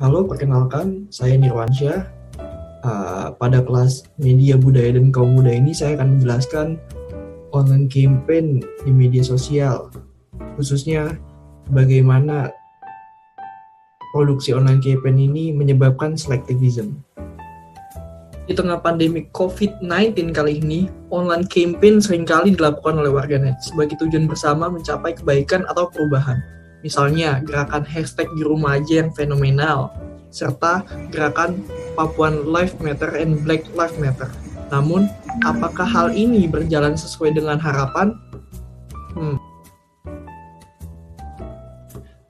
Halo, perkenalkan, saya Nirwansyah. Pada kelas Media Budaya dan Kaum Muda ini saya akan menjelaskan online campaign di media sosial, khususnya bagaimana produksi online campaign ini menyebabkan selektivism. Di tengah pandemi COVID-19 kali ini, online campaign seringkali dilakukan oleh warganet sebagai tujuan bersama mencapai kebaikan atau perubahan. Misalnya, gerakan hashtag di rumah aja yang fenomenal, serta gerakan Papuan Lives Matter and Black Lives Matter. Namun, apakah hal ini berjalan sesuai dengan harapan?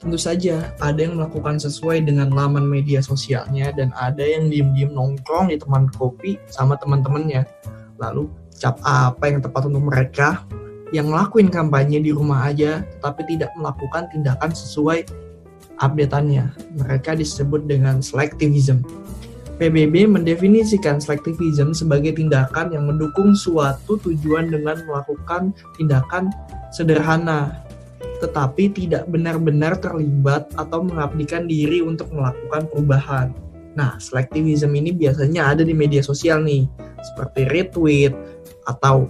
Tentu saja, ada yang melakukan sesuai dengan laman media sosialnya dan ada yang diem-diem nongkrong di teman kopi sama teman-temannya. Lalu, cap apa yang tepat untuk mereka yang ngelakuin kampanye di rumah aja tetapi tidak melakukan tindakan sesuai update-annya. Mereka disebut dengan selektivism. PBB mendefinisikan selektivism sebagai tindakan yang mendukung suatu tujuan dengan melakukan tindakan sederhana tetapi tidak benar-benar terlibat atau mengabdikan diri untuk melakukan perubahan. Nah, selektivism ini biasanya ada di media sosial nih, seperti retweet atau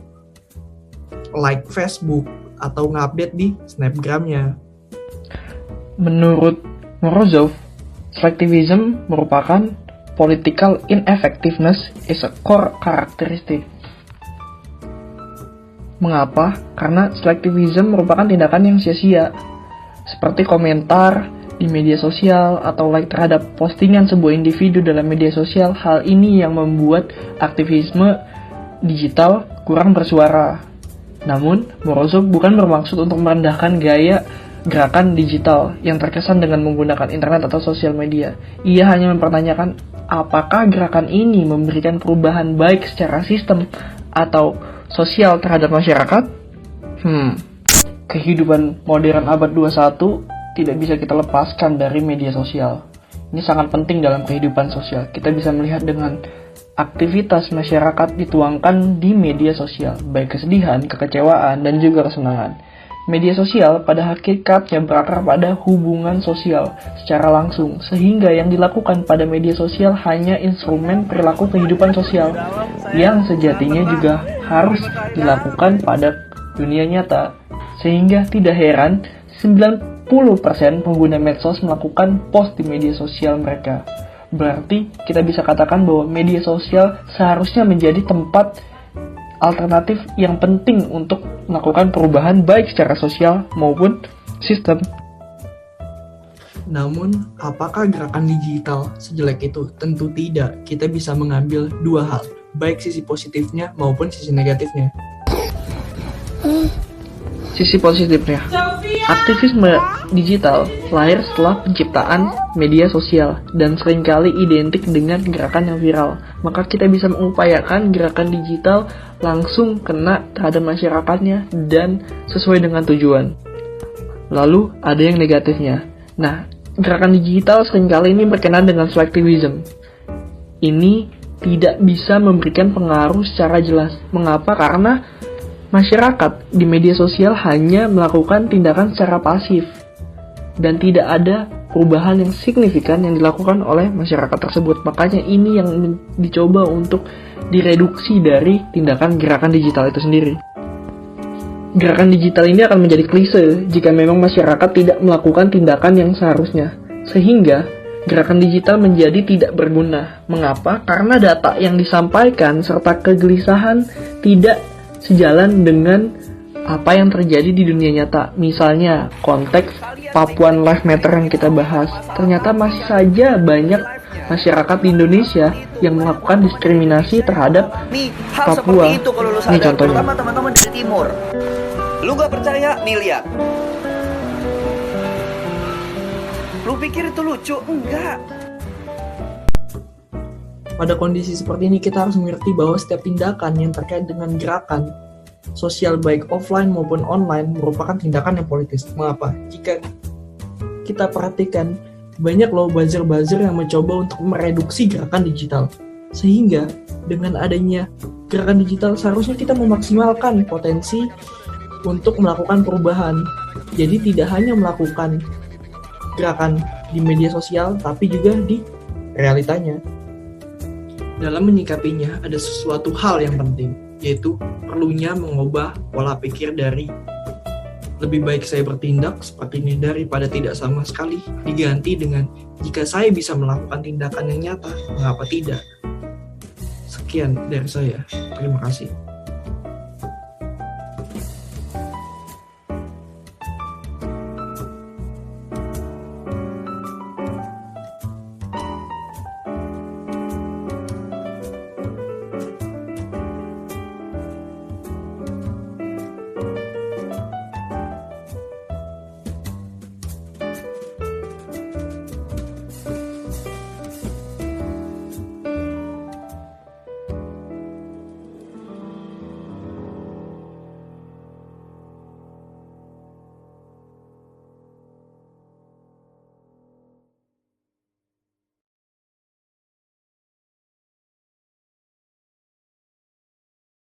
like Facebook atau ngupdate di Snapgram-nya. Menurut Morozov, selectivism merupakan political ineffectiveness is a core characteristic. Mengapa? Karena selectivism merupakan tindakan yang sia-sia, seperti komentar di media sosial atau like terhadap postingan sebuah individu dalam media sosial. Hal ini yang membuat aktivisme digital kurang bersuara. Namun, Morozov bukan bermaksud untuk merendahkan gaya gerakan digital yang terkesan dengan menggunakan internet atau sosial media. Ia hanya mempertanyakan apakah gerakan ini memberikan perubahan baik secara sistem atau sosial terhadap masyarakat? Kehidupan modern abad 21 tidak bisa kita lepaskan dari media sosial. Ini sangat penting dalam kehidupan sosial. Kita bisa melihat dengan aktivitas masyarakat dituangkan di media sosial, baik kesedihan, kekecewaan, dan juga kesenangan. Media sosial pada hakikatnya berakar pada hubungan sosial secara langsung, sehingga yang dilakukan pada media sosial hanya instrumen perilaku kehidupan sosial yang sejatinya juga harus dilakukan pada dunia nyata. Sehingga tidak heran 90% pengguna medsos melakukan post di media sosial mereka. Berarti kita bisa katakan bahwa media sosial seharusnya menjadi tempat alternatif yang penting untuk melakukan perubahan baik secara sosial maupun sistem. Namun, apakah gerakan digital sejelek itu? Tentu tidak. Kita bisa mengambil dua hal, baik sisi positifnya maupun sisi negatifnya. Sisi positifnya, aktivisme digital lahir setelah penciptaan media sosial dan seringkali identik dengan gerakan yang viral. Maka kita bisa mengupayakan gerakan digital langsung kena terhadap masyarakatnya dan sesuai dengan tujuan. Lalu ada yang negatifnya. Nah, gerakan digital seringkali ini berkenaan dengan selektivism. Ini tidak bisa memberikan pengaruh secara jelas. Mengapa? Karena masyarakat di media sosial hanya melakukan tindakan secara pasif dan tidak ada perubahan yang signifikan yang dilakukan oleh masyarakat tersebut. Makanya ini yang dicoba untuk direduksi dari tindakan gerakan digital itu sendiri. Gerakan digital ini akan menjadi klise jika memang masyarakat tidak melakukan tindakan yang seharusnya, sehingga gerakan digital menjadi tidak berguna. Mengapa? Karena data yang disampaikan serta kegelisahan tidak sejalan dengan apa yang terjadi di dunia nyata. Misalnya, konteks Papuan Lives Matter yang kita bahas. Ternyata masih saja banyak masyarakat di Indonesia yang melakukan diskriminasi terhadap Papua. Itu kalau lu Ini sadar, contohnya. terutama teman-teman dari timur. Lu gak percaya? Nih lihat. Lu pikir itu lucu? Enggak. Pada kondisi seperti ini, kita harus mengerti bahwa setiap tindakan yang terkait dengan gerakan sosial baik offline maupun online merupakan tindakan yang politis. Mengapa? Jika kita perhatikan, banyak loh buzzer-buzzer yang mencoba untuk mereduksi gerakan digital. Sehingga dengan adanya gerakan digital seharusnya kita memaksimalkan potensi untuk melakukan perubahan. Jadi tidak hanya melakukan gerakan di media sosial, tapi juga di realitanya. Dalam menyikapinya, ada sesuatu hal yang penting, yaitu perlunya mengubah pola pikir dari lebih baik saya bertindak seperti ini daripada tidak sama sekali, diganti dengan jika saya bisa melakukan tindakan yang nyata, mengapa tidak? Sekian dari saya. Terima kasih.